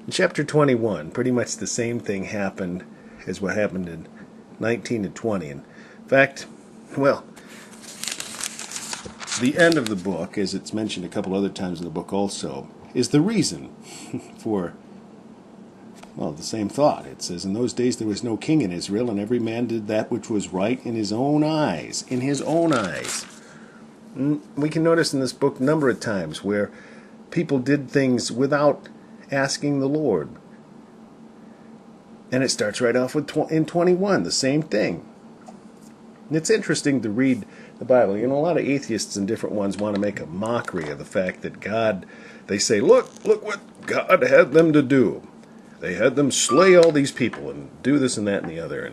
In chapter 21, pretty much the same thing happened as what happened in 19 and 20. In fact, well, the end of the book, as it's mentioned a couple other times in the book also, is the reason for, well, the same thought. It says, in those days there was no king in Israel, and every man did that which was right in his own eyes. In his own eyes. We can notice in this book a number of times where people did things without asking the Lord. And it starts right off with in 21, the same thing. And it's interesting to read the Bible. You know, a lot of atheists and different ones want to make a mockery of the fact that God, they say, look what God had them to do. They had them slay all these people and do this and that and the other.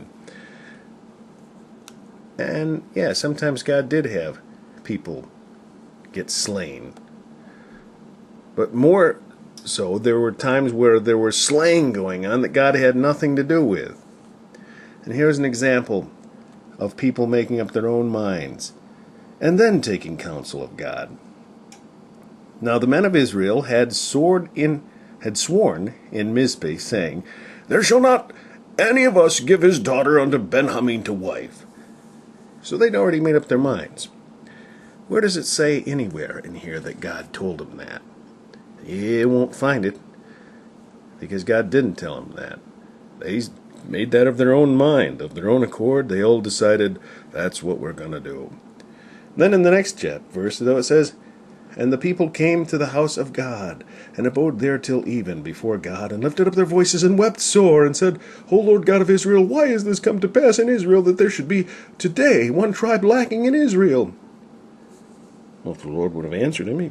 And yeah, sometimes God did have people get slain. But more so, there were times where there was slaying going on that God had nothing to do with. And here's an example of people making up their own minds and then taking counsel of God. Now the men of Israel had sworn in Mizpeh, saying, there shall not any of us give his daughter unto Benjamin to wife. So they'd already made up their minds. Where does it say anywhere in here that God told them that? You won't find it, because God didn't tell them that. They made that of their own mind, of their own accord. They all decided, that's what we're going to do. Then in the next verse, though, it says, and the people came to the house of God, and abode there till even before God, and lifted up their voices, and wept sore, and said, O Lord God of Israel, why is this come to pass in Israel, that there should be today one tribe lacking in Israel? Well, if the Lord would have answered him, he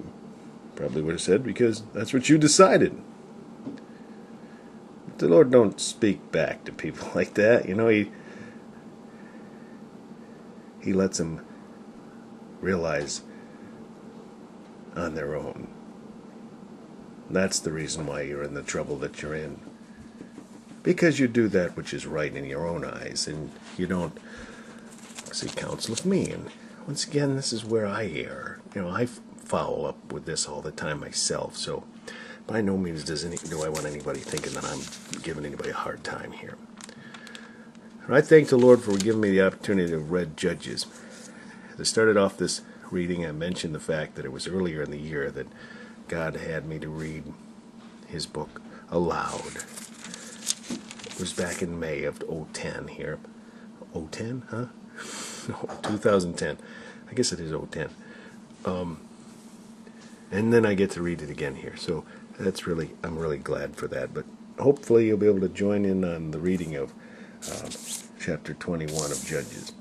probably would have said, because that's what you decided. But the Lord don't speak back to people like that. You know, He lets them realize on their own. That's the reason why you're in the trouble that you're in. Because you do that which is right in your own eyes, and you don't seek counsel of me. And once again, this is where I err. You know, I follow up with this all the time myself, so by no means do I want anybody thinking that I'm giving anybody a hard time here. And I thank the Lord for giving me the opportunity to read Judges. As I started off this reading, I mentioned the fact that it was earlier in the year that God had me to read his book aloud. It was back in May of 2010 here. 2010, huh? No, 2010. I guess it is 2010. And then I get to read it again here. So I'm really glad for that. But hopefully you'll be able to join in on the reading of chapter 21 of Judges.